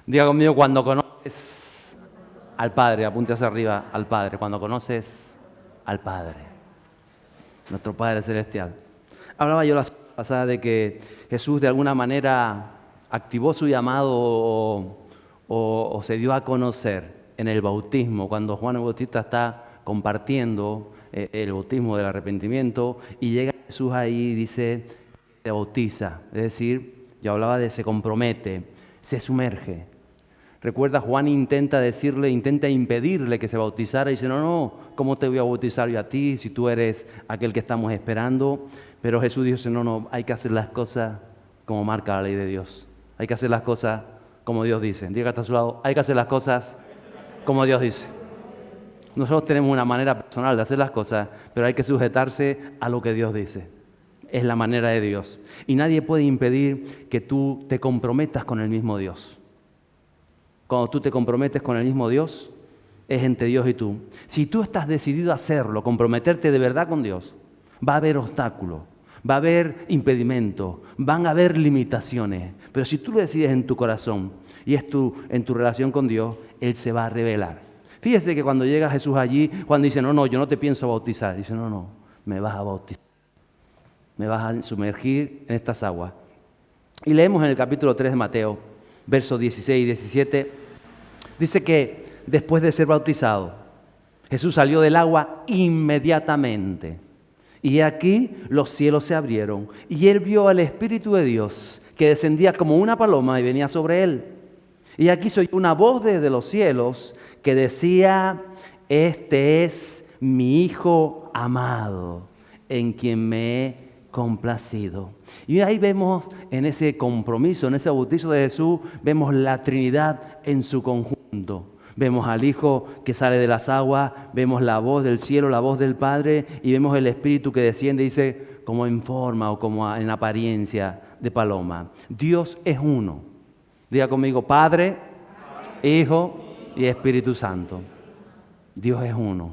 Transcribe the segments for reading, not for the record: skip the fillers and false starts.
Diga conmigo, cuando conoces al Padre, apunte hacia arriba, al Padre, cuando conoces al Padre, nuestro Padre Celestial. Hablaba yo la semana pasada de que Jesús de alguna manera activó su llamado o se dio a conocer en el bautismo, cuando Juan el Bautista está compartiendo el bautismo del arrepentimiento y llega Jesús ahí y dice, se bautiza, es decir, yo hablaba de se compromete, se sumerge. Recuerda, Juan intenta impedirle que se bautizara y dice, no, ¿cómo te voy a bautizar yo a ti si tú eres aquel que estamos esperando? Pero Jesús dice, no, hay que hacer las cosas como marca la ley de Dios. Hay que hacer las cosas como Dios dice. Diga que está a su lado, hay que hacer las cosas como Dios dice. Nosotros tenemos una manera personal de hacer las cosas, pero hay que sujetarse a lo que Dios dice. Es la manera de Dios. Y nadie puede impedir que tú te comprometas con el mismo Dios. Cuando tú te comprometes con el mismo Dios, es entre Dios y tú. Si tú estás decidido a hacerlo, comprometerte de verdad con Dios, va a haber obstáculos, va a haber impedimentos, van a haber limitaciones. Pero si tú lo decides en tu corazón y es en tu relación con Dios, Él se va a revelar. Fíjese que cuando llega Jesús allí, cuando dice, no, yo no te pienso bautizar, dice, no, me vas a bautizar, me vas a sumergir en estas aguas. Y leemos en el capítulo 3 de Mateo, versos 16 y 17, dice que después de ser bautizado, Jesús salió del agua inmediatamente. Y aquí los cielos se abrieron y Él vio al Espíritu de Dios que descendía como una paloma y venía sobre Él. Y aquí se oyó una voz desde los cielos que decía, este es mi Hijo amado, en quien me he complacido. Y ahí vemos en ese compromiso, en ese bautizo de Jesús, vemos la Trinidad en su conjunto. Vemos al Hijo que sale de las aguas, vemos la voz del cielo, la voz del Padre, y vemos el Espíritu que desciende, dice, como en forma o como en apariencia de paloma. Dios es uno. Diga conmigo, Padre, Hijo y Espíritu Santo. Dios es uno.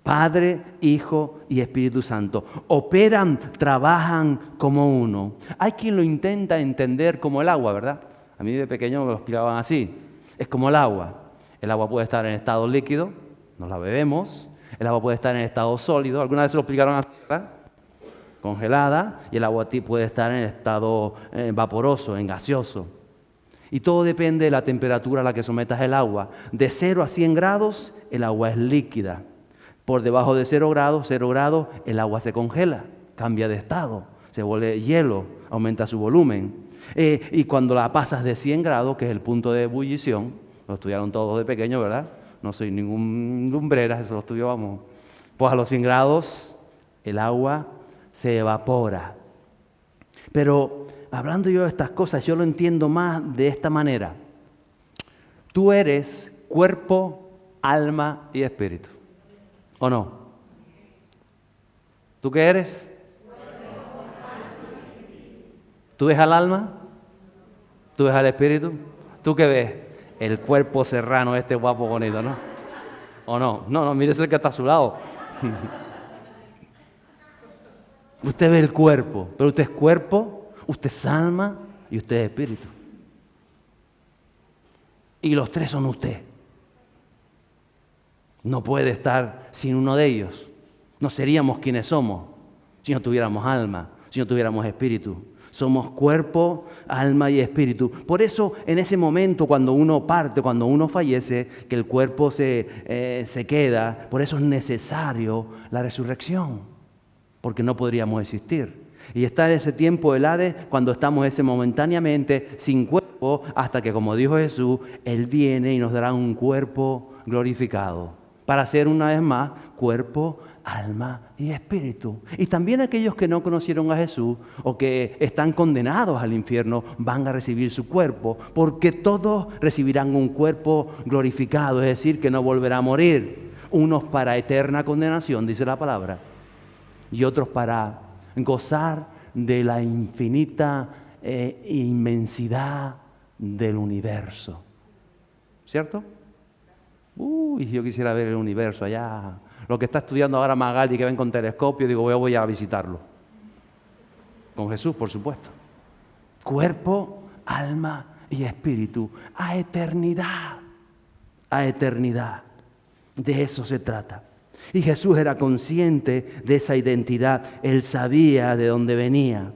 Padre, Hijo y Espíritu Santo. Operan, trabajan como uno. Hay quien lo intenta entender como el agua, ¿verdad? A mí de pequeño me lo explicaban así. Es como el agua. El agua puede estar en estado líquido, nos la bebemos. El agua puede estar en estado sólido. ¿Alguna vez se lo explicaron así, verdad? Congelada. Y el agua puede estar en estado vaporoso, en gaseoso. Y todo depende de la temperatura a la que sometas el agua. De 0 a 100 grados, el agua es líquida. Por debajo de 0 grados, el agua se congela, cambia de estado, se vuelve hielo, aumenta su volumen. Y cuando la pasas de 100 grados, que es el punto de ebullición, lo estudiaron todos de pequeño, ¿verdad? No soy ningún lumbrera, eso lo estudiábamos. Pues a los 100 grados, el agua se evapora. Pero hablando yo de estas cosas, yo lo entiendo más de esta manera. Tú eres cuerpo, alma y espíritu. ¿O no? ¿Tú qué eres? ¿Tú ves al alma? ¿Tú ves al espíritu? ¿Tú qué ves? El cuerpo serrano, este guapo bonito, ¿no? ¿O no? No, mire ese que está a su lado. Usted ve el cuerpo, pero usted es cuerpo, usted es alma y usted es espíritu. Y los tres son usted. No puede estar sin uno de ellos. No seríamos quienes somos si no tuviéramos alma, si no tuviéramos espíritu. Somos cuerpo, alma y espíritu. Por eso, en ese momento, cuando uno parte, cuando uno fallece, que el cuerpo se queda, por eso es necesario la resurrección, porque no podríamos existir. Y está en ese tiempo del Hades, cuando estamos momentáneamente sin cuerpo, hasta que, como dijo Jesús, Él viene y nos dará un cuerpo glorificado, para ser una vez más cuerpo, alma y espíritu. Y también aquellos que no conocieron a Jesús o que están condenados al infierno van a recibir su cuerpo, porque todos recibirán un cuerpo glorificado, es decir, que no volverá a morir. Unos para eterna condenación, dice la palabra, y otros para gozar de la infinita inmensidad del universo. ¿Cierto? Yo quisiera ver el universo allá. Lo que está estudiando ahora Magali, que ven con telescopio, digo, voy a visitarlo. Con Jesús, por supuesto. Cuerpo, alma y espíritu a eternidad. A eternidad. De eso se trata. Y Jesús era consciente de esa identidad. Él sabía de dónde venía.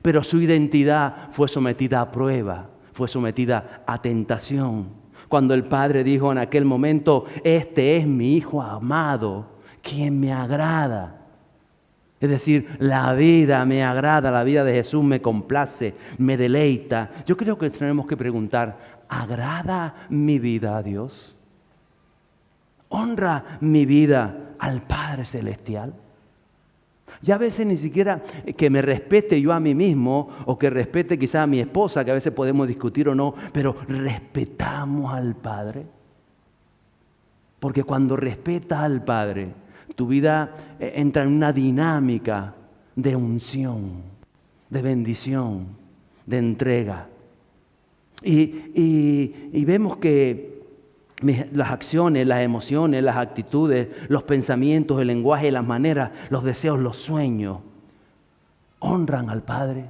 Pero su identidad fue sometida a prueba, fue sometida a tentación. Cuando el Padre dijo en aquel momento, este es mi Hijo amado, quien me agrada. Es decir, la vida me agrada, la vida de Jesús me complace, me deleita. Yo creo que tenemos que preguntar, ¿agrada mi vida a Dios? ¿Honra mi vida al Padre Celestial? Ya a veces ni siquiera que me respete yo a mí mismo o que respete quizás a mi esposa, que a veces podemos discutir o no, pero respetamos al Padre. Porque cuando respetas al Padre, tu vida entra en una dinámica de unción, de bendición, de entrega. Y vemos que las acciones, las emociones, las actitudes, los pensamientos, el lenguaje, las maneras, los deseos, los sueños, honran al Padre.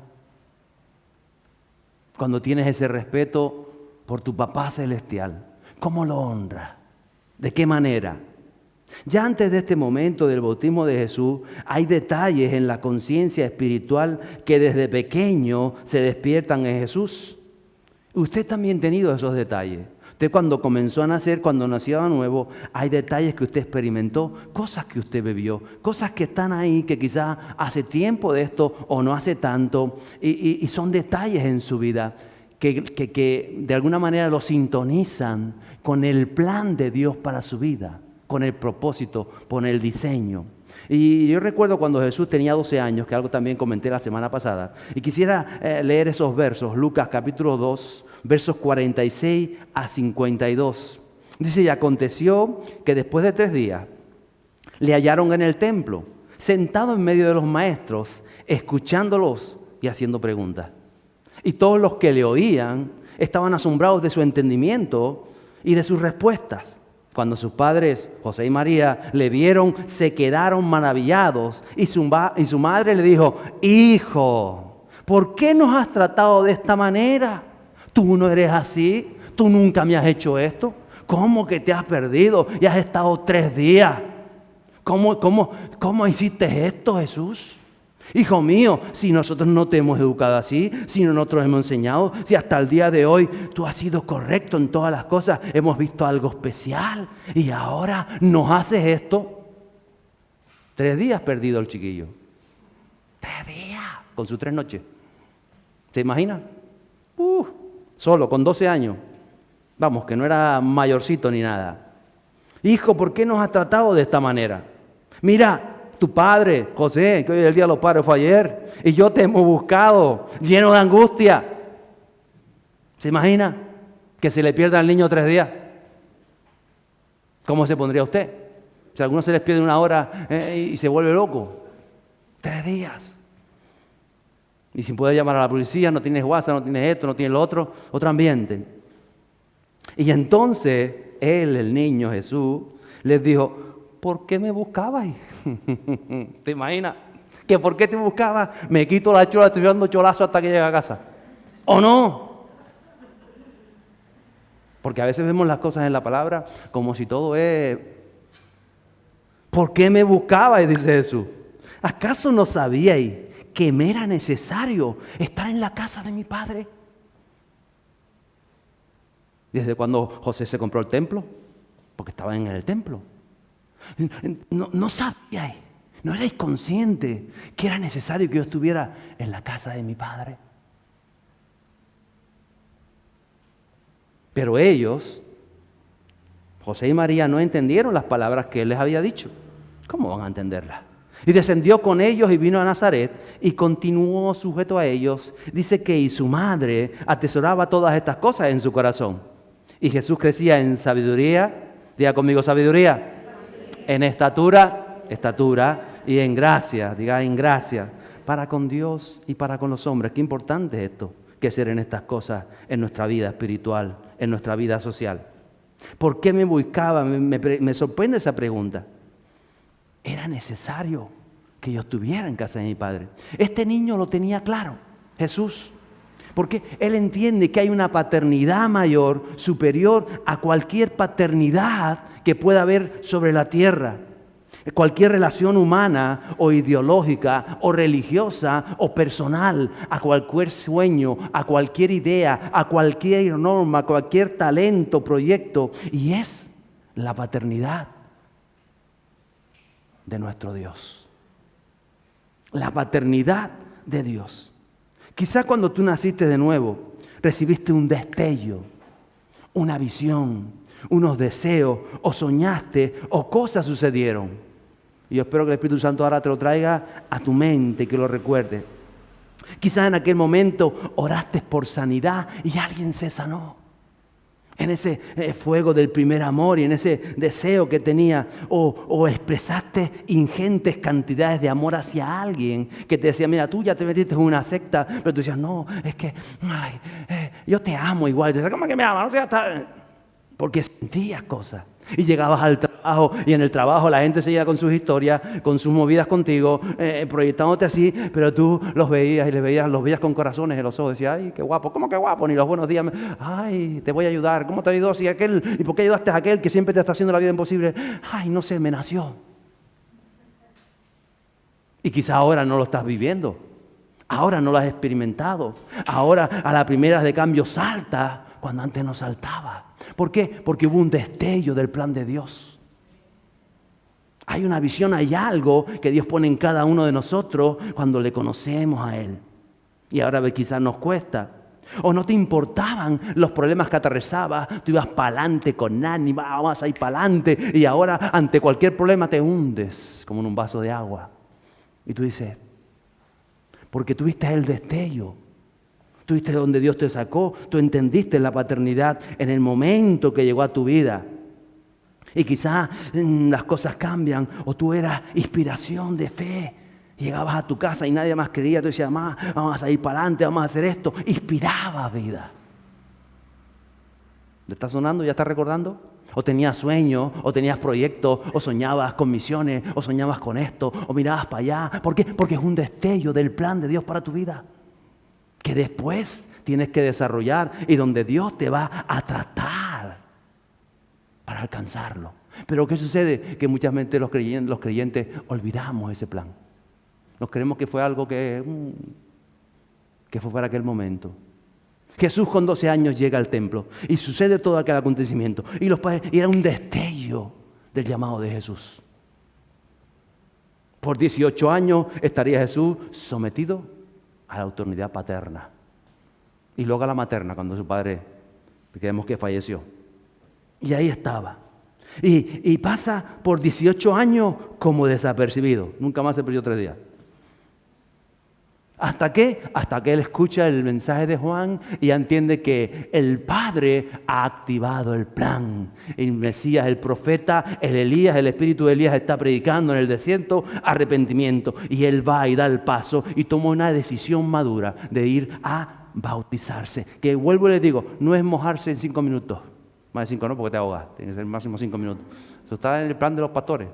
Cuando tienes ese respeto por tu Papá Celestial, ¿cómo lo honras? ¿De qué manera? Ya antes de este momento del bautismo de Jesús, hay detalles en la conciencia espiritual que desde pequeño se despiertan en Jesús. Usted también ha tenido esos detalles. Usted cuando comenzó a nacer, cuando nació de nuevo, hay detalles que usted experimentó, cosas que usted vivió, cosas que están ahí, que quizás hace tiempo de esto o no hace tanto, y son detalles en su vida que de alguna manera lo sintonizan con el plan de Dios para su vida, con el propósito, con el diseño. Y yo recuerdo cuando Jesús tenía 12 años, que algo también comenté la semana pasada, y quisiera leer esos versos, Lucas capítulo 2, versos 46 a 52. Dice, y aconteció que después de 3 días le hallaron en el templo, sentado en medio de los maestros, escuchándolos y haciendo preguntas. Y todos los que le oían estaban asombrados de su entendimiento y de sus respuestas. Cuando sus padres, José y María, le vieron, se quedaron maravillados. Y su madre le dijo, hijo, ¿por qué nos has tratado de esta manera? Tú no eres así, tú nunca me has hecho esto. ¿Cómo que te has perdido y has estado 3 días? ¿Cómo hiciste esto, Jesús? Hijo mío, si nosotros no te hemos educado así, si no nosotros hemos enseñado, si hasta el día de hoy tú has sido correcto en todas las cosas, hemos visto algo especial y ahora nos haces esto. 3 días perdido el chiquillo. 3 días con sus 3 noches. ¿Se imagina? Solo, con 12 años. Vamos, que no era mayorcito ni nada. Hijo, ¿por qué nos has tratado de esta manera? Mira, tu padre, José, que hoy es el Día de los Padres, fue ayer, y yo te hemos buscado, lleno de angustia. ¿Se imagina que se le pierda al niño 3 días? ¿Cómo se pondría usted? Si a alguno se les pierde 1 hora y se vuelve loco. 3 días. Y sin poder llamar a la policía, no tienes WhatsApp, no tienes esto, no tienes lo otro, otro ambiente. Y entonces él, el niño Jesús, les dijo, ¿por qué me buscabais? ¿Te imaginas? ¿Que por qué te buscabas? Me quito la chola, estoy dando cholazo hasta que llegue a casa. ¿O no? Porque a veces vemos las cosas en la palabra como si todo es... ¿Por qué me buscabais? Dice Jesús. ¿Acaso no sabíais que me era necesario estar en la casa de mi padre? ¿Desde cuando José se compró el templo? Porque estaba en el templo. No sabíais, no erais conscientes que era necesario que yo estuviera en la casa de mi padre. Pero ellos, José y María, no entendieron las palabras que él les había dicho. ¿Cómo van a entenderlas? Y descendió con ellos y vino a Nazaret y continuó sujeto a ellos. Dice que y su madre atesoraba todas estas cosas en su corazón. Y Jesús crecía en sabiduría, diga conmigo sabiduría, en estatura y en gracia, diga en gracia, para con Dios y para con los hombres. Qué importante es esto, que ser en estas cosas en nuestra vida espiritual, en nuestra vida social. ¿Por qué me buscaba? Me sorprende esa pregunta. Era necesario que yo estuviera en casa de mi padre. Este niño lo tenía claro, Jesús. Porque Él entiende que hay una paternidad mayor, superior a cualquier paternidad que pueda haber sobre la tierra. Cualquier relación humana o ideológica o religiosa o personal, a cualquier sueño, a cualquier idea, a cualquier norma, a cualquier talento, proyecto. Y es la paternidad de nuestro Dios. La paternidad de Dios. Quizá cuando tú naciste de nuevo, recibiste un destello, una visión, unos deseos, o soñaste, o cosas sucedieron. Y yo espero que el Espíritu Santo ahora te lo traiga a tu mente y que lo recuerde. Quizás en aquel momento oraste por sanidad y alguien se sanó. En ese fuego del primer amor y en ese deseo que tenía. O expresaste ingentes cantidades de amor hacia alguien que te decía, mira, tú ya te metiste en una secta, pero tú decías, no, es que yo te amo igual. Y tú decías, ¿cómo que me amas? No sé, porque sentías cosas. Y llegabas al trabajo y en el trabajo la gente seguía con sus historias, con sus movidas contigo, proyectándote así, pero tú los veías y los veías con corazones en los ojos. Decías, ay, qué guapo, ¿cómo que guapo? Ni los buenos días. Ay, te voy a ayudar. ¿Cómo te ayudó? Si aquel, ¿y por qué ayudaste a aquel que siempre te está haciendo la vida imposible? Ay, no sé, me nació. Y quizá ahora no lo estás viviendo. Ahora no lo has experimentado. Ahora a la primera de cambio salta cuando antes no saltaba. ¿Por qué? Porque hubo un destello del plan de Dios. Hay una visión, hay algo que Dios pone en cada uno de nosotros cuando le conocemos a Él. Y ahora quizás nos cuesta. O no te importaban los problemas que atravesabas. Tú ibas para adelante con ánimo, vamos a ir para adelante. Y ahora ante cualquier problema te hundes como en un vaso de agua. Y tú dices, porque tuviste el destello. Tú viste donde Dios te sacó, tú entendiste la paternidad en el momento que llegó a tu vida. Y quizás las cosas cambian o tú eras inspiración de fe. Llegabas a tu casa y nadie más creía, tú decías, mamá, vamos a ir para adelante, vamos a hacer esto. Inspiraba vida. ¿Le está sonando? ¿Ya estás recordando? O tenías sueños, o tenías proyectos, o soñabas con misiones, o soñabas con esto, o mirabas para allá. ¿Por qué? Porque es un destello del plan de Dios para tu vida. Que después tienes que desarrollar y donde Dios te va a tratar para alcanzarlo. Pero ¿qué sucede? Que muchas veces los creyentes olvidamos ese plan. Nos creemos que fue algo que fue para aquel momento. Jesús con 12 años llega al templo y sucede todo aquel acontecimiento. Y los padres, y era un destello del llamado de Jesús. Por 18 años estaría Jesús sometido a la autoridad paterna. Y luego a la materna cuando su padre, creemos que falleció. Y ahí estaba. Y pasa por 18 años como desapercibido. Nunca más se perdió 3 días. ¿Hasta qué? Hasta que él escucha el mensaje de Juan y entiende que el Padre ha activado el plan. El Mesías, el profeta, el Elías, el espíritu de Elías está predicando en el desierto arrepentimiento. Y él va y da el paso y toma una decisión madura de ir a bautizarse. Que vuelvo y les digo, no es mojarse en 5 minutos. Más de 5 no, porque te ahogas. Tiene que ser máximo 5 minutos. Eso está en el plan de los pastores.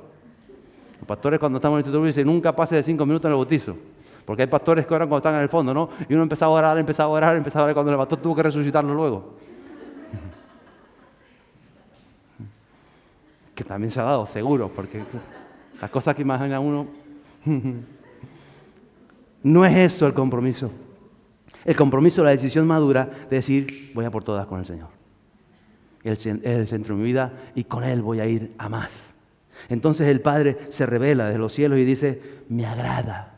Los pastores cuando estamos en el instituto dicen, nunca pase de 5 minutos en el bautizo. Porque hay pastores que oran cuando están en el fondo, ¿no? Y uno empezaba a orar, cuando el pastor tuvo que resucitarlo luego. Que también se ha dado, seguro, porque las cosas que imagina uno... No es eso el compromiso. El compromiso, la decisión madura de decir, voy a por todas con el Señor. Él es el centro de mi vida y con Él voy a ir a más. Entonces el Padre se revela desde los cielos y dice, me agrada.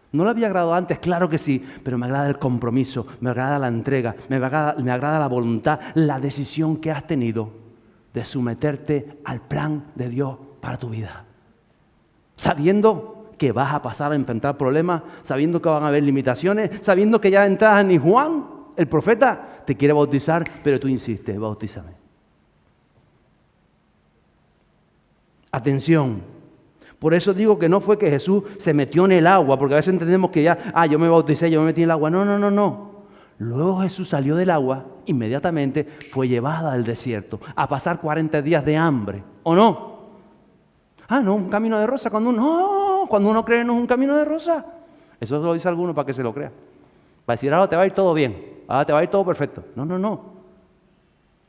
¿No le había agradado antes? Claro que sí, pero me agrada el compromiso, me agrada la entrega, me agrada la voluntad, la decisión que has tenido de someterte al plan de Dios para tu vida. Sabiendo que vas a pasar a enfrentar problemas, sabiendo que van a haber limitaciones, sabiendo que ya de entrada ni Juan, el profeta, te quiere bautizar, pero tú insistes, bautízame. Atención. Por eso digo que no fue que Jesús se metió en el agua, porque a veces entendemos que ya, yo me bauticé, yo me metí en el agua. No. Luego Jesús salió del agua, inmediatamente fue llevada al desierto a pasar 40 días de hambre, ¿o no? No, un camino de rosa. Cuando uno cree no es un camino de rosa. Eso lo dice alguno para que se lo crea. Va a decir, ahora te va a ir todo bien, ahora te va a ir todo perfecto. No, no, no.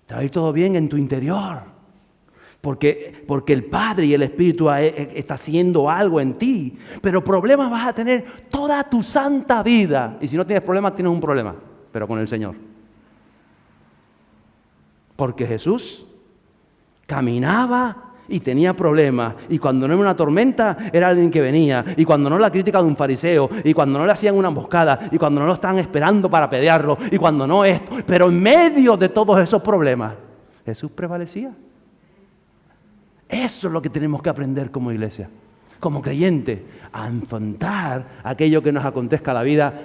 Te va a ir todo bien en tu interior. Porque el Padre y el Espíritu está haciendo algo en ti. Pero problemas vas a tener toda tu santa vida. Y si no tienes problemas, tienes un problema. Pero con el Señor. Porque Jesús caminaba y tenía problemas. Y cuando no era una tormenta, era alguien que venía. Y cuando no la crítica de un fariseo. Y cuando no le hacían una emboscada. Y cuando no lo estaban esperando para apedrearlo. Y cuando no esto. Pero en medio de todos esos problemas, Jesús prevalecía. Eso es lo que tenemos que aprender como iglesia. Como creyente. A enfrentar aquello que nos acontezca en la vida.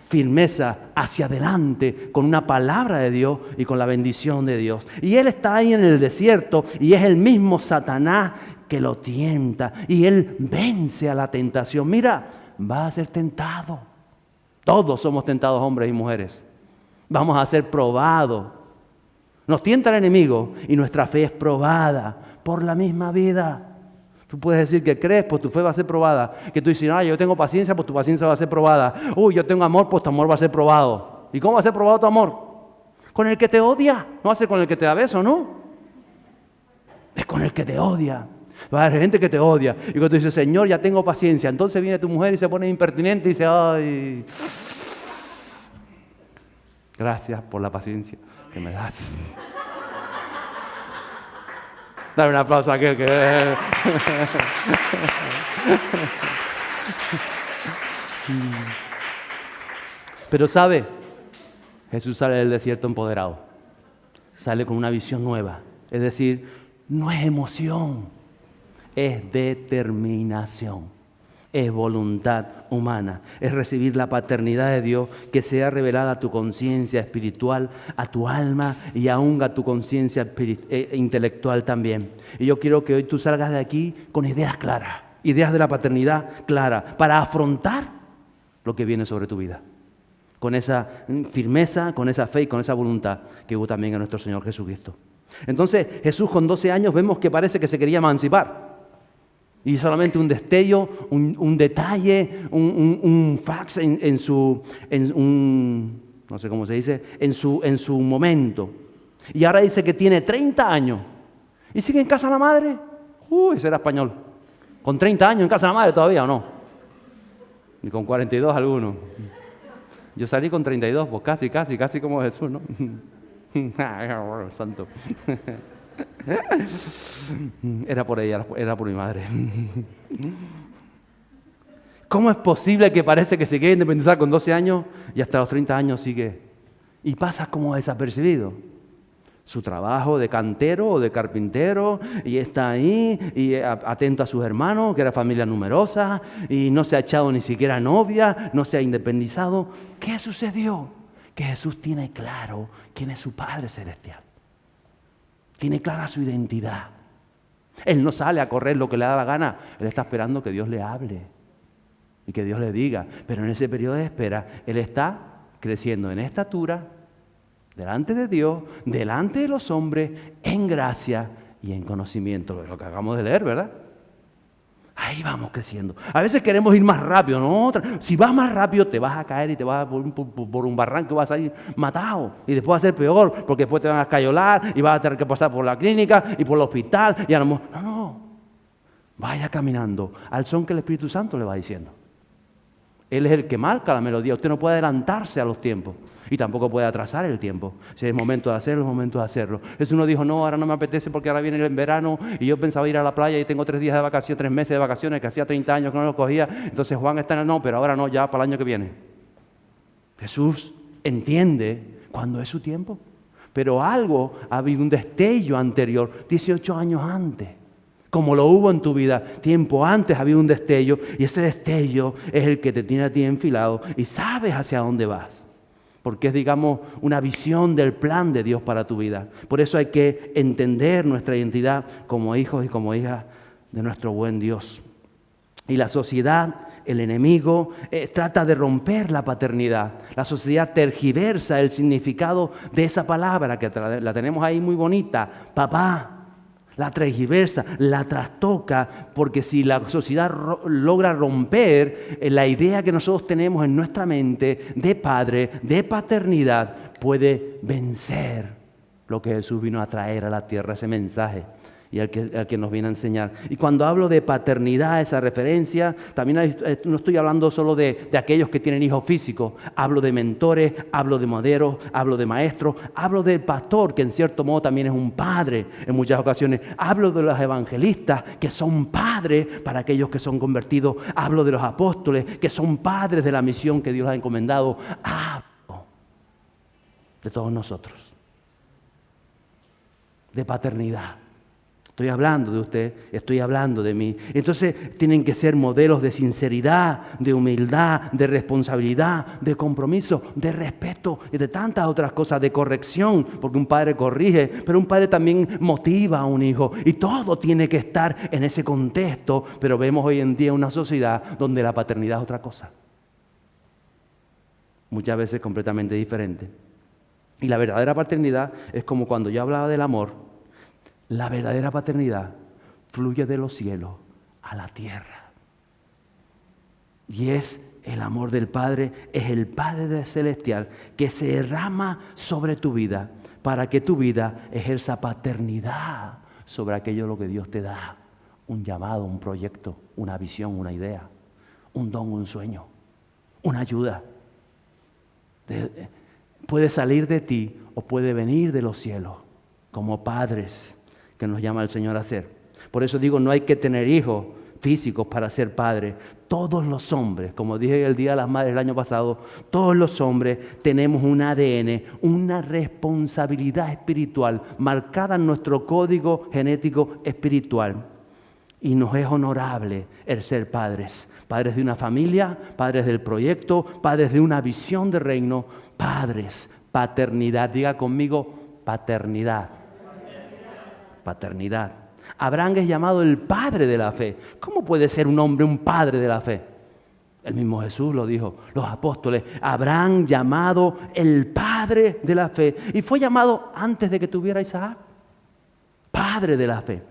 Firmeza hacia adelante con una palabra de Dios y con la bendición de Dios. Y Él está ahí en el desierto y es el mismo Satanás que lo tienta y Él vence a la tentación. Mira, va a ser tentado. Todos somos tentados, hombres y mujeres. Vamos a ser probados. Nos tienta el enemigo y nuestra fe es probada por la misma vida. Tú puedes decir que crees, pues tu fe va a ser probada. Que tú dices, yo tengo paciencia, pues tu paciencia va a ser probada. Yo tengo amor, pues tu amor va a ser probado. ¿Y cómo va a ser probado tu amor? Con el que te odia. No va a ser con el que te da beso, ¿no? Es con el que te odia. Va a haber gente que te odia. Y cuando tú dices, Señor, ya tengo paciencia. Entonces viene tu mujer y se pone impertinente y dice, ay, gracias por la paciencia que me das. Dale un aplauso a aquel que... Pero ¿sabe? Jesús sale del desierto empoderado. Sale con una visión nueva. Es decir, no es emoción, es determinación. Es voluntad humana, es recibir la paternidad de Dios que sea revelada a tu conciencia espiritual, a tu alma y aún a tu conciencia intelectual también. Y yo quiero que hoy tú salgas de aquí con ideas claras, ideas de la paternidad claras, para afrontar lo que viene sobre tu vida. Con esa firmeza, con esa fe y con esa voluntad que hubo también en nuestro Señor Jesucristo. Entonces Jesús con 12 años vemos que parece que se quería emancipar. Y solamente un destello, un detalle, un fax no sé cómo se dice, en su momento. Y ahora dice que tiene 30 años. ¿Y sigue en casa la madre? Ese era español. ¿Con 30 años en casa la madre todavía o no? Ni con 42 algunos. Yo salí con 32, pues casi como Jesús, ¿no? Santo. Era por ella, era por mi madre. ¿Cómo es posible que parece que se quiere independizar con 12 años y hasta los 30 años sigue? Y pasa como desapercibido. Su trabajo de cantero o de carpintero, y está ahí, y atento a sus hermanos, que era familia numerosa, y no se ha echado ni siquiera novia, no se ha independizado. ¿Qué sucedió? Que Jesús tiene claro quién es su Padre Celestial. Tiene clara su identidad. Él no sale a correr lo que le da la gana. Él está esperando que Dios le hable y que Dios le diga. Pero en ese periodo de espera, Él está creciendo en estatura, delante de Dios, delante de los hombres, en gracia y en conocimiento. Lo que acabamos de leer, ¿verdad? Ahí vamos creciendo. A veces queremos ir más rápido, ¿no? Si vas más rápido te vas a caer y te vas por un barranco y vas a salir matado. Y después va a ser peor, porque después te van a escayolar y vas a tener que pasar por la clínica y por el hospital. Y a lo mejor, no. Vaya caminando al son que el Espíritu Santo le va diciendo. Él es el que marca la melodía. Usted no puede adelantarse a los tiempos y tampoco puede atrasar el tiempo. Si es momento de hacerlo, es momento de hacerlo. Jesús no dijo, no, ahora no me apetece porque ahora viene el verano y yo pensaba ir a la playa y tengo 3 días de vacaciones, 3 meses de vacaciones, que hacía 30 años que no lo cogía. Entonces Juan está en el no, pero ahora no, ya para el año que viene. Jesús entiende cuándo es su tiempo. Pero algo, ha habido un destello anterior, 18 años antes. Como lo hubo en tu vida, tiempo antes había un destello y ese destello es el que te tiene a ti enfilado y sabes hacia dónde vas. Porque es, digamos, una visión del plan de Dios para tu vida. Por eso hay que entender nuestra identidad como hijos y como hijas de nuestro buen Dios. Y la sociedad, el enemigo, trata de romper la paternidad. La sociedad tergiversa el significado de esa palabra que la tenemos ahí muy bonita, papá. la tergiversa, la trastoca, porque si la sociedad logra romper la idea que nosotros tenemos en nuestra mente de padre, de paternidad, puede vencer lo que Jesús vino a traer a la tierra, ese mensaje, y al que nos viene a enseñar. Y cuando hablo de paternidad, esa referencia, también no estoy hablando solo de aquellos que tienen hijos físicos. Hablo de mentores, hablo de moderos, hablo de maestros, hablo del pastor, que en cierto modo también es un padre en muchas ocasiones. Hablo de los evangelistas, que son padres para aquellos que son convertidos. Hablo de los apóstoles, que son padres de la misión que Dios ha encomendado. Hablo de todos nosotros, de paternidad. Estoy hablando de usted, estoy hablando de mí. Entonces tienen que ser modelos de sinceridad, de humildad, de responsabilidad, de compromiso, de respeto y de tantas otras cosas, de corrección, porque un padre corrige, pero un padre también motiva a un hijo. Y todo tiene que estar en ese contexto, pero vemos hoy en día una sociedad donde la paternidad es otra cosa. Muchas veces completamente diferente. Y la verdadera paternidad es como cuando yo hablaba del amor. La verdadera paternidad fluye de los cielos a la tierra. Y es el amor del Padre, es el Padre celestial que se derrama sobre tu vida para que tu vida ejerza paternidad sobre aquello lo que Dios te da. Un llamado, un proyecto, una visión, una idea, un don, un sueño, una ayuda. Puede salir de ti o puede venir de los cielos como padres que nos llama el Señor a ser. Por eso digo, no hay que tener hijos físicos para ser padres. Todos los hombres, como dije el Día de las Madres el año pasado, todos los hombres tenemos un ADN, una responsabilidad espiritual marcada en nuestro código genético espiritual. Y nos es honorable el ser padres. Padres de una familia, padres del proyecto, padres de una visión de reino, padres, paternidad. Diga conmigo, paternidad. Paternidad. Abraham es llamado el padre de la fe. ¿Cómo puede ser un hombre un padre de la fe? El mismo Jesús lo dijo, los apóstoles. Abraham llamado el padre de la fe. Y fue llamado antes de que tuviera Isaac. Padre de la fe.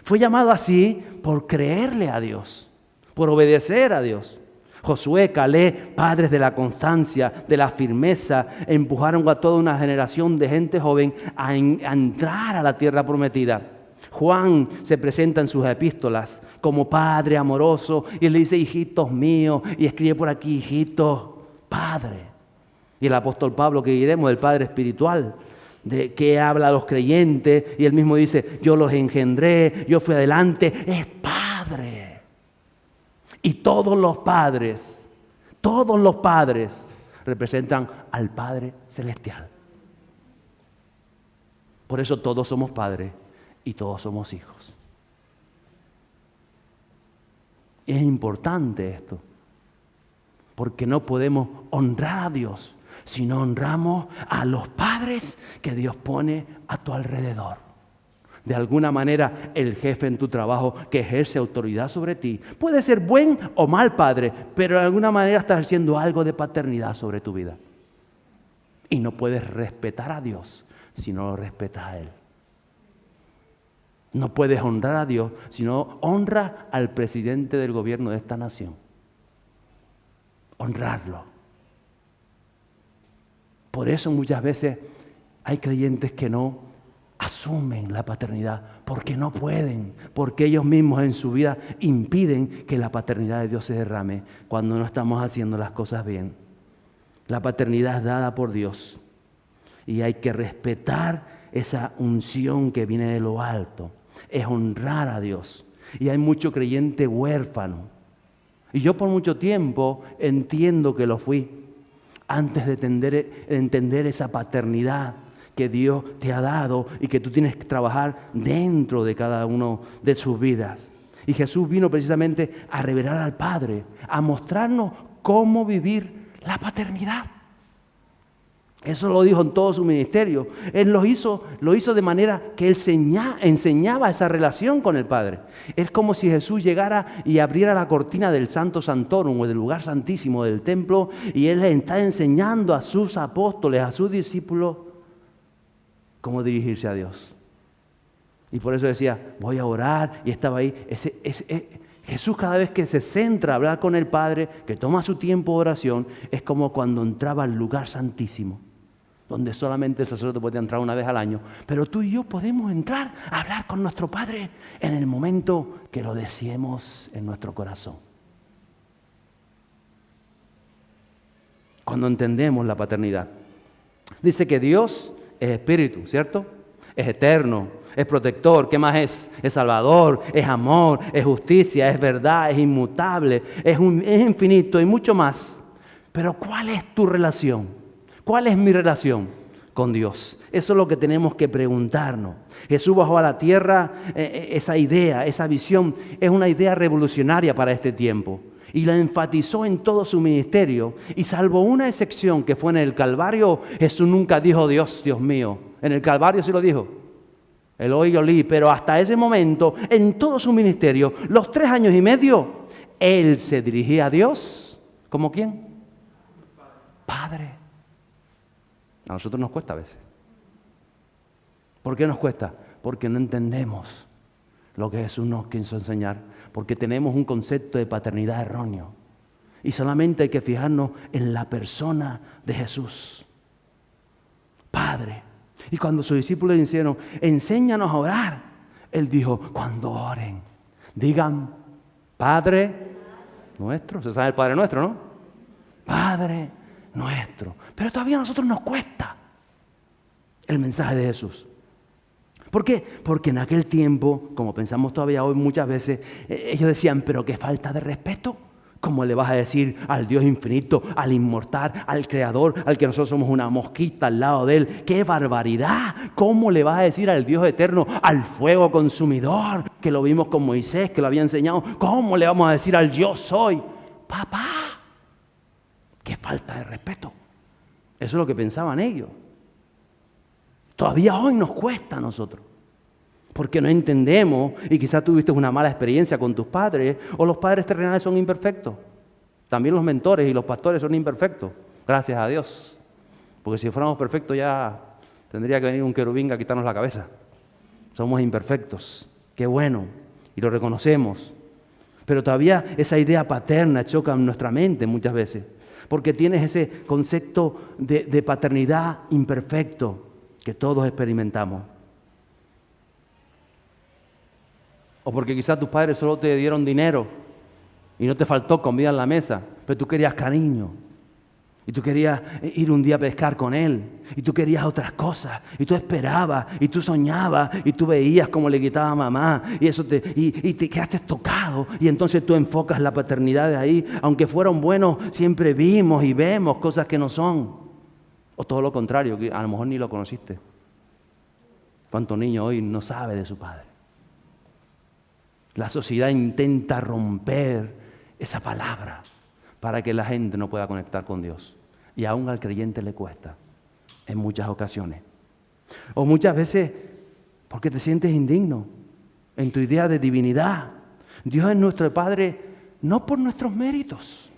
Fue llamado así por creerle a Dios, por obedecer a Dios. Josué, Caleb, padres de la constancia, de la firmeza, empujaron a toda una generación de gente joven a entrar a la tierra prometida. Juan se presenta en sus epístolas como padre amoroso y él le dice, hijitos míos, y escribe por aquí, hijitos, padre. Y el apóstol Pablo, que diremos, el padre espiritual, de que habla a los creyentes, y él mismo dice, yo los engendré, yo fui adelante, es padre. Y todos los padres representan al Padre Celestial. Por eso todos somos padres y todos somos hijos. Es importante esto, porque no podemos honrar a Dios si no honramos a los padres que Dios pone a tu alrededor. De alguna manera, el jefe en tu trabajo que ejerce autoridad sobre ti puede ser buen o mal padre, pero de alguna manera está ejerciendo algo de paternidad sobre tu vida. Y no puedes respetar a Dios si no lo respetas a Él. No puedes honrar a Dios si no honras al presidente del gobierno de esta nación. Honrarlo. Por eso muchas veces hay creyentes que no asumen la paternidad porque no pueden, porque ellos mismos en su vida impiden que la paternidad de Dios se derrame cuando no estamos haciendo las cosas bien. La paternidad es dada por Dios y hay que respetar esa unción que viene de lo alto, es honrar a Dios. Y hay mucho creyente huérfano. Y yo por mucho tiempo entiendo que lo fui antes de entender esa paternidad que Dios te ha dado y que tú tienes que trabajar dentro de cada uno de sus vidas. Y Jesús vino precisamente a revelar al Padre, a mostrarnos cómo vivir la paternidad. Eso lo dijo en todo su ministerio. Él lo hizo de manera que Él enseñaba esa relación con el Padre. Es como si Jesús llegara y abriera la cortina del Santo Santorum o del lugar santísimo del templo y Él está enseñando a sus apóstoles, a sus discípulos, cómo dirigirse a Dios. Y por eso decía, voy a orar, y estaba ahí. Jesús, cada vez que se centra a hablar con el Padre, que toma su tiempo de oración, es como cuando entraba al lugar santísimo, donde solamente el sacerdote podía entrar una vez al año. Pero tú y yo podemos entrar a hablar con nuestro Padre en el momento que lo deseemos en nuestro corazón. Cuando entendemos la paternidad. Dice que Dios es espíritu, ¿cierto? Es eterno, es protector. ¿Qué más es? Es salvador, es amor, es justicia, es verdad, es inmutable, es infinito y mucho más. Pero ¿cuál es tu relación? ¿Cuál es mi relación con Dios? Eso es lo que tenemos que preguntarnos. Jesús bajó a la tierra, esa idea, esa visión, es una idea revolucionaria para este tiempo. Y la enfatizó en todo su ministerio. Y salvo una excepción que fue en el Calvario, Jesús nunca dijo, Dios mío. En el Calvario sí lo dijo. Eloi, Eloi. Pero hasta ese momento, en todo su ministerio, los 3 años y medio, Él se dirigía a Dios. ¿Como quién? Padre. A nosotros nos cuesta a veces. ¿Por qué nos cuesta? Porque no entendemos lo que Jesús nos quiso enseñar, porque tenemos un concepto de paternidad erróneo. Y solamente hay que fijarnos en la persona de Jesús. Padre. Y cuando sus discípulos le dijeron, enséñanos a orar, Él dijo, cuando oren, digan, Padre nuestro. Se sabe el Padre nuestro, ¿no? Padre nuestro. Pero todavía a nosotros nos cuesta el mensaje de Jesús. ¿Por qué? Porque en aquel tiempo, como pensamos todavía hoy muchas veces, ellos decían, pero qué falta de respeto. ¿Cómo le vas a decir al Dios infinito, al inmortal, al creador, al que nosotros somos una mosquita al lado de Él? ¡Qué barbaridad! ¿Cómo le vas a decir al Dios eterno, al fuego consumidor, que lo vimos con Moisés, que lo había enseñado? ¿Cómo le vamos a decir al yo soy? Papá. ¡Qué falta de respeto! Eso es lo que pensaban ellos. Todavía hoy nos cuesta a nosotros, porque no entendemos, y quizás tuviste una mala experiencia con tus padres, o los padres terrenales son imperfectos. También los mentores y los pastores son imperfectos, gracias a Dios. Porque si fuéramos perfectos ya tendría que venir un querubín a quitarnos la cabeza. Somos imperfectos, qué bueno, y lo reconocemos. Pero todavía esa idea paterna choca en nuestra mente muchas veces, porque tienes ese concepto de paternidad imperfecto que todos experimentamos. O porque quizás tus padres solo te dieron dinero y no te faltó comida en la mesa, pero tú querías cariño. Y tú querías ir un día a pescar con él. Y tú querías otras cosas. Y tú esperabas. Y tú soñabas. Y tú veías cómo le quitaba a mamá. Y te quedaste tocado. Y entonces tú enfocas la paternidad de ahí. Aunque fueron buenos, siempre vimos y vemos cosas que no son. O todo lo contrario, que a lo mejor ni lo conociste. ¿Cuánto niño hoy no sabe de su padre? La sociedad intenta romper esa palabra para que la gente no pueda conectar con Dios. Y aún al creyente le cuesta en muchas ocasiones. O muchas veces porque te sientes indigno en tu idea de divinidad. Dios es nuestro Padre no por nuestros méritos,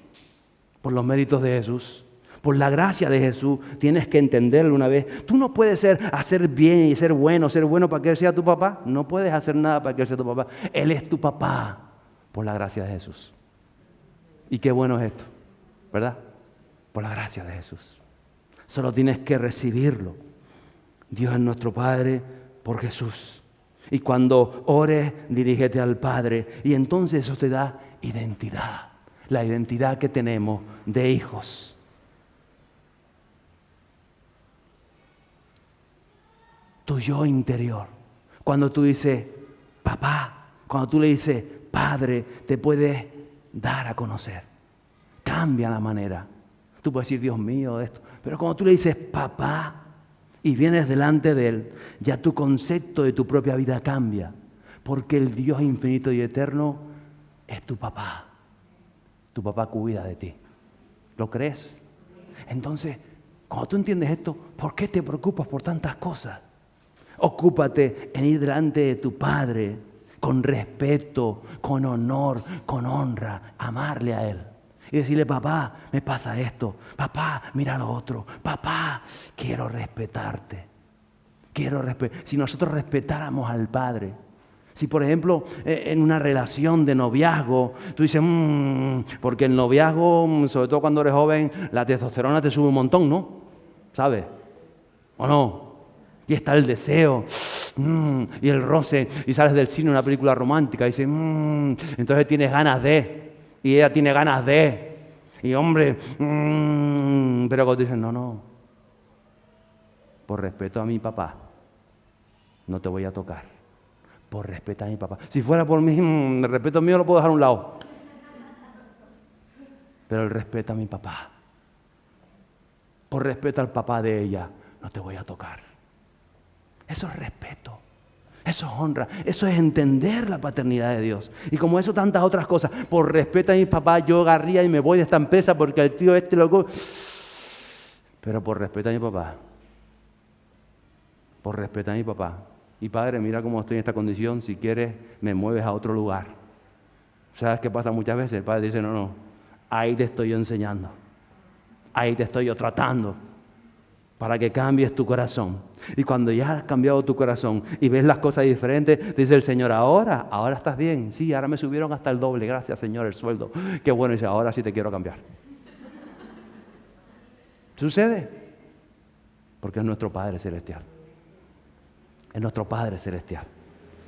por los méritos de Jesús. Por la gracia de Jesús, tienes que entenderlo una vez. Tú no puedes hacer bien y ser bueno para que Él sea tu papá. No puedes hacer nada para que Él sea tu papá. Él es tu papá por la gracia de Jesús. Y qué bueno es esto, ¿verdad? Por la gracia de Jesús. Solo tienes que recibirlo. Dios es nuestro Padre por Jesús. Y cuando ores, dirígete al Padre. Y entonces eso te da identidad. La identidad que tenemos de hijos. Tu yo interior. Cuando tú dices papá, cuando tú le dices padre, te puedes dar a conocer. Cambia la manera. Tú puedes decir, Dios mío, esto. Pero cuando tú le dices papá y vienes delante de Él, ya tu concepto de tu propia vida cambia. Porque el Dios infinito y eterno es tu papá. Tu papá cuida de ti. ¿Lo crees? Entonces, cuando tú entiendes esto, ¿por qué te preocupas por tantas cosas? Ocúpate en ir delante de tu Padre con respeto, con honor, con honra, amarle a Él. Y decirle, papá, me pasa esto. Papá, mira lo otro. Papá, quiero respetarte. Si nosotros respetáramos al Padre, si por ejemplo en una relación de noviazgo, tú dices, porque el noviazgo, sobre todo cuando eres joven, la testosterona te sube un montón, ¿no? ¿Sabes? ¿O no? Y está el deseo, y el roce, y sales del cine una película romántica y dices, entonces tienes ganas de, y ella tiene ganas de, y hombre, pero cuando dices, no, por respeto a mi papá, no te voy a tocar, por respeto a mi papá. Si fuera por mí, el respeto mío lo puedo dejar a un lado, pero el respeto a mi papá, por respeto al papá de ella, no te voy a tocar. Eso es respeto, eso es honra, eso es entender la paternidad de Dios. Y como eso, tantas otras cosas. Por respeto a mi papá, yo agarría y me voy de esta empresa porque el tío loco. Pero por respeto a mi papá, por respeto a mi papá. Y padre, mira cómo estoy en esta condición, si quieres me mueves a otro lugar. ¿Sabes qué pasa muchas veces? El padre dice, no, ahí te estoy yo enseñando, ahí te estoy yo tratando, para que cambies tu corazón. Y cuando ya has cambiado tu corazón y ves las cosas diferentes, dice el Señor, ahora estás bien. Sí, ahora me subieron hasta el doble, gracias Señor, el sueldo. Qué bueno, dice, ahora sí te quiero cambiar. ¿Sucede? Porque es nuestro Padre Celestial. Es nuestro Padre Celestial.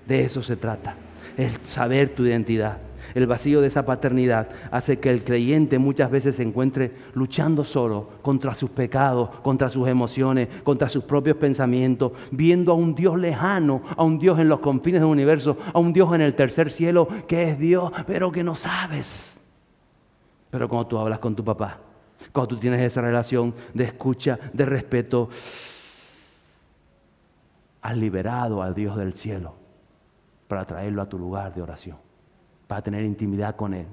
De eso se trata, el saber tu identidad. El vacío de esa paternidad hace que el creyente muchas veces se encuentre luchando solo contra sus pecados, contra sus emociones, contra sus propios pensamientos, viendo a un Dios lejano, a un Dios en los confines del universo, a un Dios en el tercer cielo que es Dios, pero que no sabes. Pero cuando tú hablas con tu papá, cuando tú tienes esa relación de escucha, de respeto, has liberado al Dios del cielo para traerlo a tu lugar de oración, para tener intimidad con Él,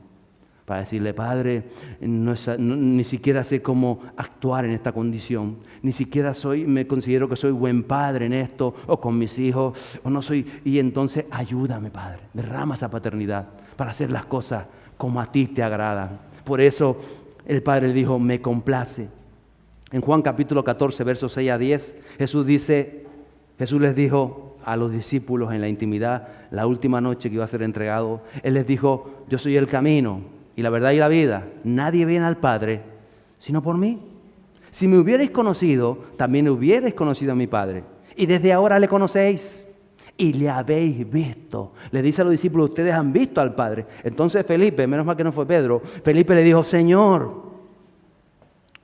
para decirle, Padre, ni siquiera sé cómo actuar en esta condición, ni siquiera me considero que soy buen padre en esto, o con mis hijos, o no soy, y entonces ayúdame, Padre, derrama esa paternidad para hacer las cosas como a ti te agradan. Por eso el Padre le dijo, me complace. En Juan capítulo 14, versos 6 a 10, Jesús les dijo a los discípulos en la intimidad, la última noche que iba a ser entregado, Él les dijo, yo soy el camino y la verdad y la vida. Nadie viene al Padre sino por mí. Si me hubierais conocido, también hubierais conocido a mi Padre. Y desde ahora le conocéis y le habéis visto. Le dice a los discípulos, ustedes han visto al Padre. Entonces Felipe, menos mal que no fue Pedro, Felipe le dijo, Señor,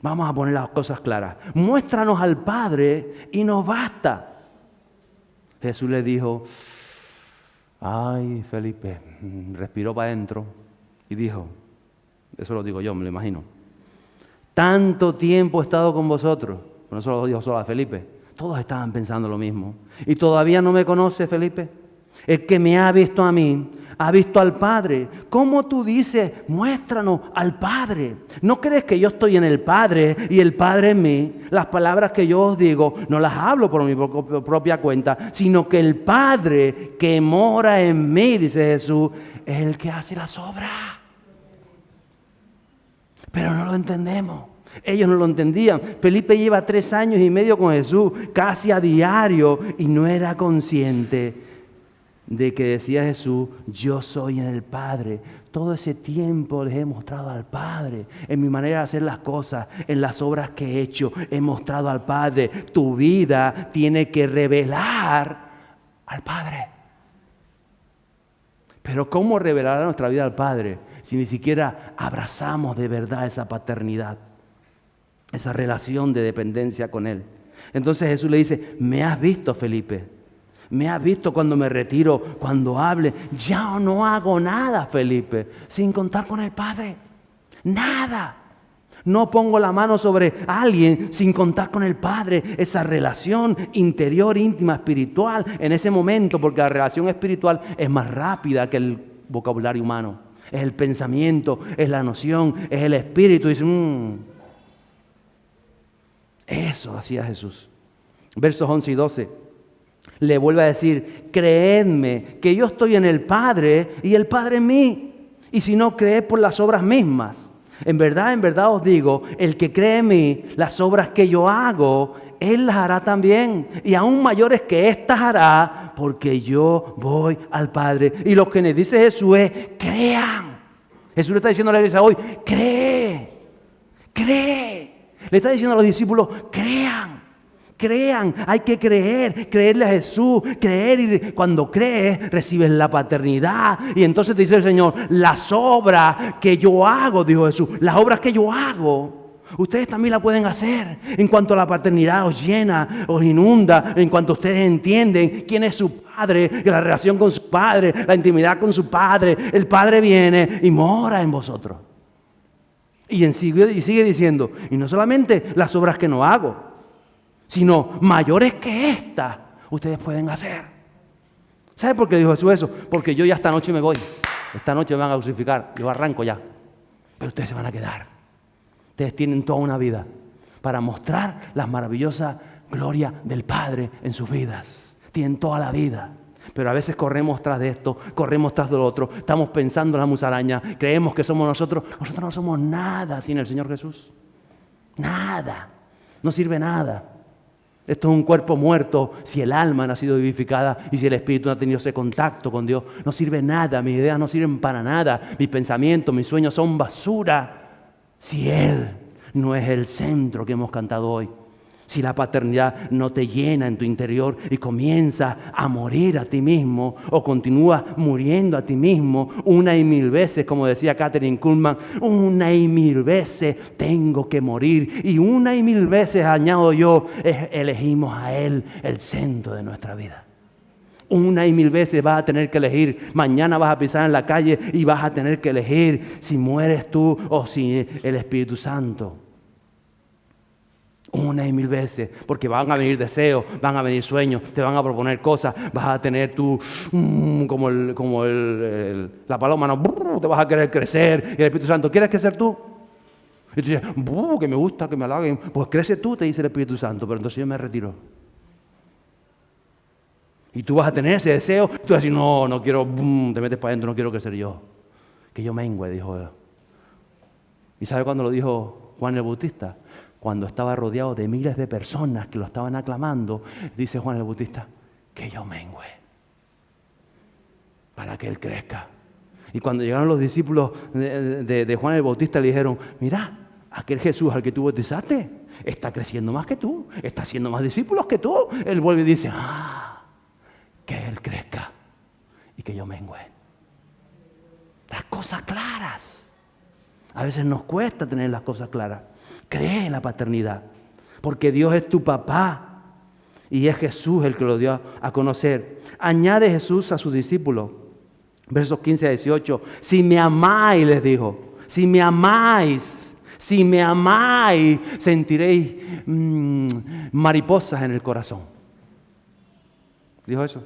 vamos a poner las cosas claras. Muéstranos al Padre y nos basta. Jesús le dijo, ay Felipe, respiró para adentro y dijo, eso lo digo yo, me lo imagino, tanto tiempo he estado con vosotros, no solo lo dijo solo a Felipe, todos estaban pensando lo mismo, y todavía no me conoce Felipe, el que me ha visto a mí, ha visto al Padre. ¿Cómo tú dices, muéstranos al Padre? ¿No crees que yo estoy en el Padre y el Padre en mí? Las palabras que yo os digo no las hablo por mi propia cuenta, sino que el Padre que mora en mí, dice Jesús, es el que hace las obras. Pero no lo entendemos. Ellos no lo entendían. Felipe lleva 3 años y medio con Jesús, casi a diario, y no era consciente de que decía Jesús, yo soy en el Padre. Todo ese tiempo les he mostrado al Padre. En mi manera de hacer las cosas, en las obras que he hecho, he mostrado al Padre. Tu vida tiene que revelar al Padre. Pero ¿cómo revelar nuestra vida al Padre si ni siquiera abrazamos de verdad esa paternidad, esa relación de dependencia con Él? Entonces Jesús le dice, ¿me has visto, Felipe? ¿Me has visto cuando me retiro, cuando hable? Ya no hago nada, Felipe, sin contar con el Padre. Nada. No pongo la mano sobre alguien sin contar con el Padre. Esa relación interior, íntima, espiritual, en ese momento, porque la relación espiritual es más rápida que el vocabulario humano. Es el pensamiento, es la noción, es el espíritu. Dice, Eso hacía Jesús. Versos 11 y 12. Le vuelve a decir, creedme que yo estoy en el Padre y el Padre en mí. Y si no, creed por las obras mismas. En verdad os digo, el que cree en mí, las obras que yo hago, Él las hará también. Y aún mayores que estas hará, porque yo voy al Padre. Y lo que le dice Jesús es, crean. Jesús le está diciendo a la iglesia hoy, cree. Le está diciendo a los discípulos, crean, hay que creerle a Jesús, creer, y cuando crees recibes la paternidad. Y entonces te dice el Señor, las obras que yo hago, dijo Jesús, las obras que yo hago, ustedes también la pueden hacer. En cuanto a la paternidad os llena, os inunda, en cuanto ustedes entienden quién es su Padre, la relación con su Padre, la intimidad con su Padre, el Padre viene y mora en vosotros. Y sigue diciendo, y no solamente las obras que no hago, sino mayores que estas, ustedes pueden hacer. ¿Sabe por qué dijo Jesús eso? Porque yo ya esta noche me voy. Esta noche me van a crucificar. Yo arranco ya. Pero ustedes se van a quedar. Ustedes tienen toda una vida para mostrar la maravillosa gloria del Padre en sus vidas. Tienen toda la vida. Pero a veces corremos tras de esto, corremos tras de lo otro. Estamos pensando en la musaraña. Creemos que somos nosotros. Nosotros no somos nada sin el Señor Jesús. Nada. No sirve nada. Esto es un cuerpo muerto si el alma no ha sido vivificada y si el espíritu no ha tenido ese contacto con Dios. No sirve nada, mis ideas no sirven para nada, mis pensamientos, mis sueños son basura si Él no es el centro que hemos cantado hoy. Si la paternidad no te llena en tu interior y comienzas a morir a ti mismo o continúas muriendo a ti mismo una y mil veces, como decía Kathryn Kuhlman, una y mil veces tengo que morir y una y mil veces, añado yo, elegimos a Él el centro de nuestra vida. Una y mil veces vas a tener que elegir. Mañana vas a pisar en la calle y vas a tener que elegir si mueres tú o si el Espíritu Santo. Una y mil veces, porque van a venir deseos, van a venir sueños, te van a proponer cosas, vas a tener tú, como la paloma, ¿no? Te vas a querer crecer, y el Espíritu Santo, ¿quieres crecer tú? Y tú dices, que me gusta, que me halaguen, pues crece tú, te dice el Espíritu Santo, pero entonces yo me retiro. Y tú vas a tener ese deseo, tú vas a decir, no quiero, te metes para adentro, no quiero crecer yo, que yo mengüe, dijo él. ¿Y sabe cuándo lo dijo Juan el Bautista? Cuando estaba rodeado de miles de personas que lo estaban aclamando, dice Juan el Bautista, que yo mengüe, para que Él crezca. Y cuando llegaron los discípulos de Juan el Bautista, le dijeron, mira, aquel Jesús al que tú bautizaste, está creciendo más que tú, está haciendo más discípulos que tú. Él vuelve y dice, que Él crezca y que yo mengüe. Las cosas claras. A veces nos cuesta tener las cosas claras. Cree en la paternidad, porque Dios es tu papá y es Jesús el que lo dio a conocer. Añade Jesús a sus discípulos, versos 15 a 18, si me amáis, les dijo, si me amáis, sentiréis mariposas en el corazón. ¿Dijo eso?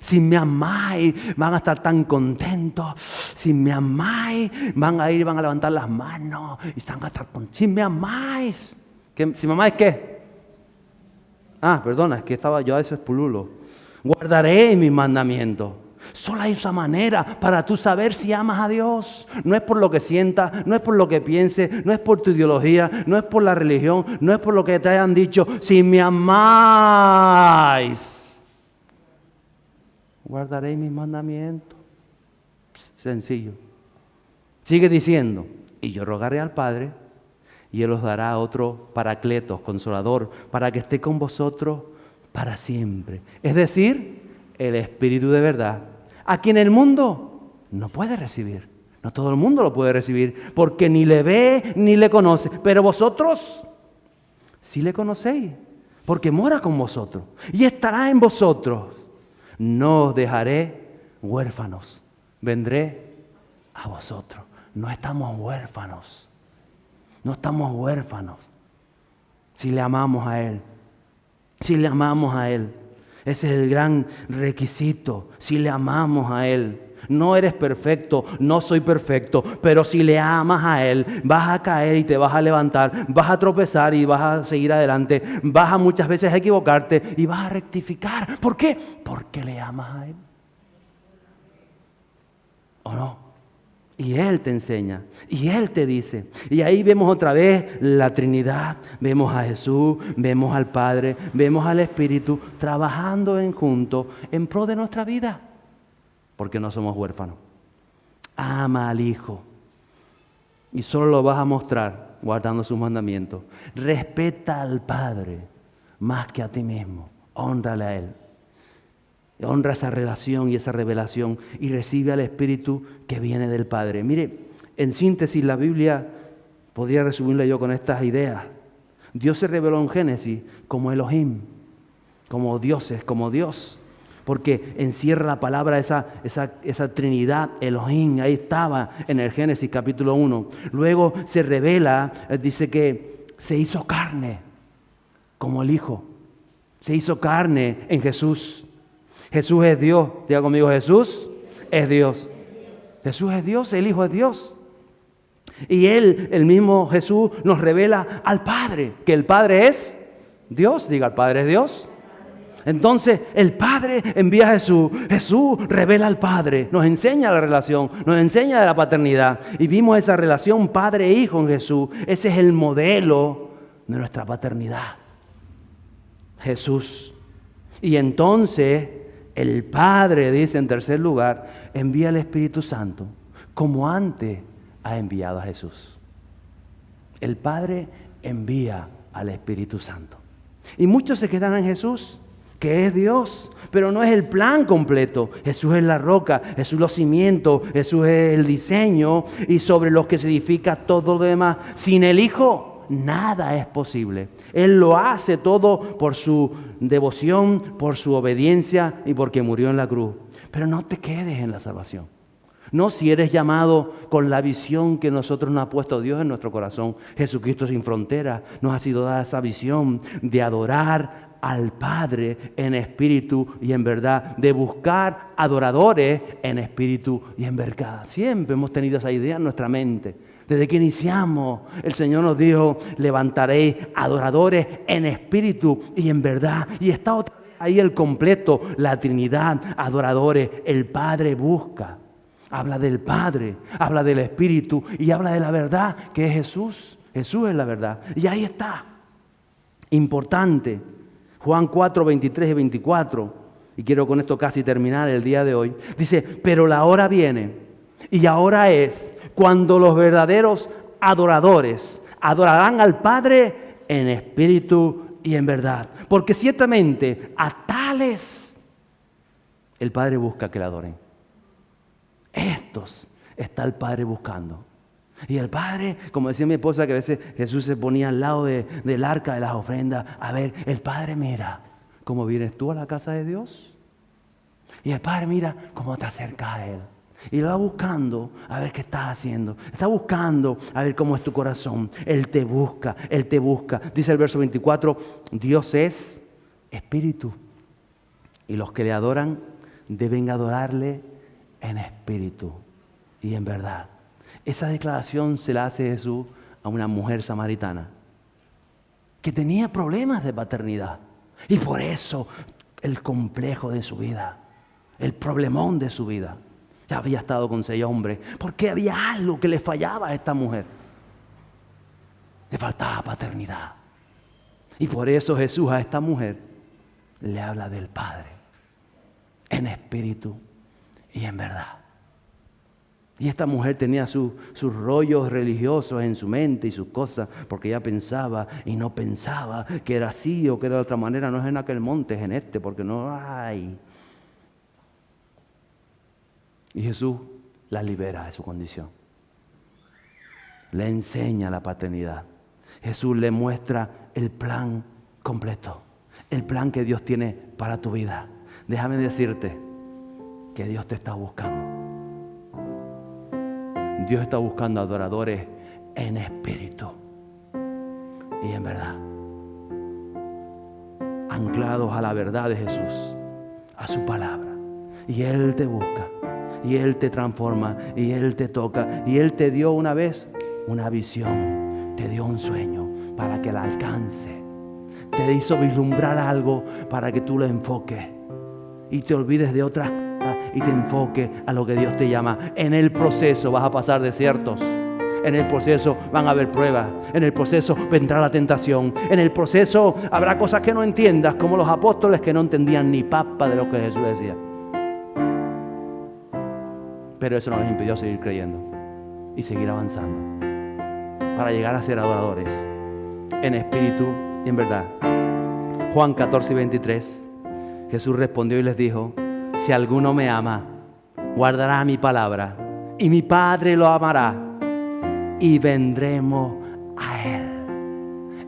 Si me amáis, van a estar tan contentos. Si me amáis, van a levantar las manos y están a estar contentos. Si me amáis. ¿Si me amáis qué? Perdona, es que estaba yo a eso es pululo. Guardaré mis mandamientos. Solo hay esa manera para tú saber si amas a Dios. No es por lo que sientas, no es por lo que pienses, no es por tu ideología, no es por la religión, no es por lo que te hayan dicho. Si me amáis, guardaré mis mandamientos. Sencillo. Sigue diciendo, y yo rogaré al Padre, y Él os dará otro Paracletos, Consolador, para que esté con vosotros para siempre. Es decir, el Espíritu de verdad, a quien el mundo no puede recibir. No todo el mundo lo puede recibir, porque ni le ve ni le conoce. Pero vosotros sí le conocéis, porque mora con vosotros y estará en vosotros. No os dejaré huérfanos, vendré a vosotros. No estamos huérfanos, no estamos huérfanos. Si le amamos a Él, si le amamos a Él, ese es el gran requisito. Si le amamos a Él, no eres perfecto, no soy perfecto, pero si le amas a Él, vas a caer y te vas a levantar, vas a tropezar y vas a seguir adelante, vas a muchas veces a equivocarte y vas a rectificar. ¿Por qué? Porque le amas a Él. ¿O no? Y Él te enseña, y Él te dice. Y ahí vemos otra vez la Trinidad, vemos a Jesús, vemos al Padre, vemos al Espíritu trabajando en junto en pro de nuestra vida, porque no somos huérfanos. Ama al Hijo y solo lo vas a mostrar guardando sus mandamientos. Respeta al Padre más que a ti mismo, hónrale a Él. Honra esa relación y esa revelación y recibe al Espíritu que viene del Padre. Mire, en síntesis, la Biblia podría resumirla yo con estas ideas. Dios se reveló en Génesis como Elohim, como dioses, como Dios, porque encierra la palabra esa Trinidad, Elohim, ahí estaba en el Génesis capítulo 1. Luego se revela, dice que se hizo carne como el Hijo, se hizo carne en Jesús. Jesús es Dios. Diga conmigo, Jesús es Dios. Jesús es Dios, el Hijo es Dios. Y Él, el mismo Jesús, nos revela al Padre, que el Padre es Dios. Diga, el Padre es Dios. Entonces, el Padre envía a Jesús. Jesús revela al Padre, nos enseña la relación, nos enseña de la paternidad. Y vimos esa relación Padre-Hijo en Jesús. Ese es el modelo de nuestra paternidad. Jesús. Y entonces el Padre, dice en tercer lugar, envía al Espíritu Santo como antes ha enviado a Jesús. El Padre envía al Espíritu Santo. Y muchos se quedan en Jesús, que es Dios, pero no es el plan completo. Jesús es la roca, Jesús los cimientos, Jesús es el diseño y sobre los que se edifica todo lo demás. Sin el Hijo nada es posible. Él lo hace todo por su devoción, por su obediencia y porque murió en la cruz. Pero no te quedes en la salvación. No si eres llamado con la visión que nosotros nos ha puesto Dios en nuestro corazón. Jesucristo sin fronteras nos ha sido dada esa visión de adorar al Padre en espíritu y en verdad, de buscar adoradores en espíritu y en verdad. Siempre hemos tenido esa idea en nuestra mente. Desde que iniciamos, el Señor nos dijo, levantaréis adoradores en espíritu y en verdad. Y está otra vez ahí el completo, la Trinidad, adoradores. El Padre busca, habla del Padre, habla del Espíritu y habla de la verdad que es Jesús. Jesús es la verdad. Y ahí está. Importante. Juan 4, 23 y 24. Y quiero con esto casi terminar el día de hoy. Dice, pero la hora viene y ahora es cuando los verdaderos adoradores adorarán al Padre en espíritu y en verdad. Porque ciertamente a tales el Padre busca que le adoren. Estos está el Padre buscando. Y el Padre, como decía mi esposa, que a veces Jesús se ponía al lado del arca de las ofrendas. A ver, el Padre mira cómo vienes tú a la casa de Dios. Y el Padre mira cómo te acercas a Él. Y lo va buscando a ver qué estás haciendo. Está buscando a ver cómo es tu corazón. Él te busca, Él te busca. Dice el verso 24, Dios es espíritu. Y los que le adoran deben adorarle en espíritu y en verdad. Esa declaración se la hace Jesús a una mujer samaritana que tenía problemas de paternidad. Y por eso el complejo de su vida, el problemón de su vida. Ya había estado con 6 hombres, porque había algo que le fallaba a esta mujer. Le faltaba paternidad. Y por eso Jesús a esta mujer le habla del Padre, en espíritu y en verdad. Y esta mujer tenía sus rollos religiosos en su mente y sus cosas, porque ella pensaba y no pensaba que era así o que era de otra manera. No es en aquel monte, es en este, porque no hay. Y Jesús la libera de su condición. Le enseña la paternidad. Jesús le muestra el plan completo, el plan que Dios tiene para tu vida. Déjame decirte que Dios te está buscando. Dios está buscando adoradores en espíritu y en verdad, anclados a la verdad de Jesús, a su palabra. Y Él te busca, y Él te transforma, y Él te toca, y Él te dio una vez una visión, te dio un sueño para que la alcance, te hizo vislumbrar algo para que tú lo enfoques y te olvides de otras cosas y te enfoques a lo que Dios te llama. En el proceso vas a pasar desiertos. En el proceso van a haber pruebas. En el proceso vendrá la tentación. En el proceso habrá cosas que no entiendas, como los apóstoles que no entendían ni papa de lo que Jesús decía. Pero eso no les impidió seguir creyendo y seguir avanzando para llegar a ser adoradores en espíritu y en verdad. Juan 14:23, Jesús respondió y les dijo: si alguno me ama, guardará mi palabra, y mi Padre lo amará, y vendremos a Él.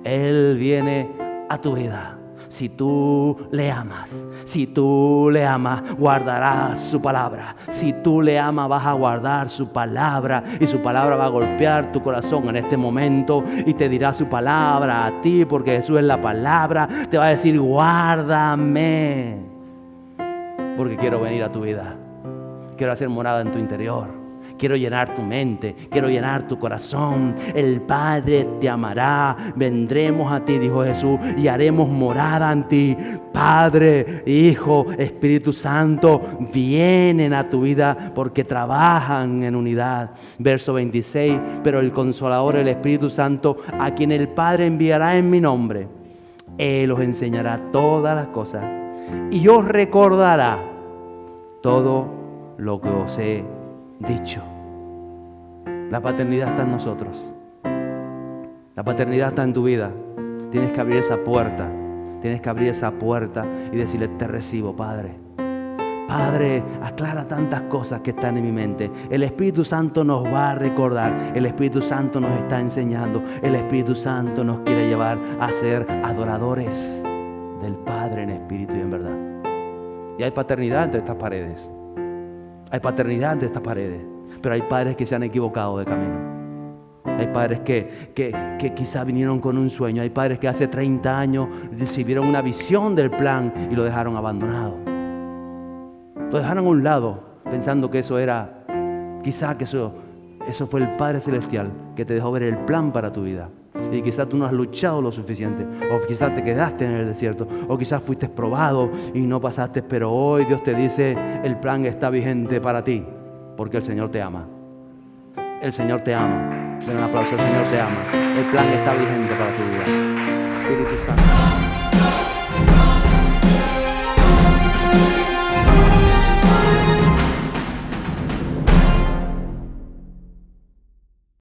Él viene a tu vida. Si tú le amas, guardarás su palabra. Si tú le amas, vas a guardar su palabra, y su palabra va a golpear tu corazón en este momento y te dirá su palabra a ti, porque Jesús es la palabra. Te va a decir: guárdame, porque quiero venir a tu vida. Quiero hacer morada en tu interior. Quiero llenar tu mente, quiero llenar tu corazón. El Padre te amará. Vendremos a ti, dijo Jesús, y haremos morada en ti. Padre, Hijo, Espíritu Santo vienen a tu vida porque trabajan en unidad. Verso 26, pero el Consolador, el Espíritu Santo, a quien el Padre enviará en mi nombre, Él os enseñará todas las cosas y os recordará todo lo que os he dicho. La paternidad está en nosotros. La paternidad está en tu vida. Tienes que abrir esa puerta. Tienes que abrir esa puerta y decirle: te recibo, Padre. Padre, aclara tantas cosas que están en mi mente. El Espíritu Santo nos va a recordar. El Espíritu Santo nos está enseñando. El Espíritu Santo nos quiere llevar a ser adoradores del Padre en espíritu y en verdad. Y hay paternidad entre estas paredes. Hay paternidad entre estas paredes. Pero hay padres que se han equivocado de camino. Hay padres que quizá vinieron con un sueño. Hay padres que hace 30 años recibieron una visión del plan y lo dejaron abandonado. Lo dejaron a un lado pensando que eso era, quizá que eso fue el Padre Celestial que te dejó ver el plan para tu vida. Y quizás tú no has luchado lo suficiente, o quizás te quedaste en el desierto, o quizás fuiste probado y no pasaste, pero hoy Dios te dice: el plan está vigente para ti, porque el Señor te ama. El Señor te ama. Den un aplauso: el Señor te ama. El plan está vigente para tu vida. Espíritu Santo.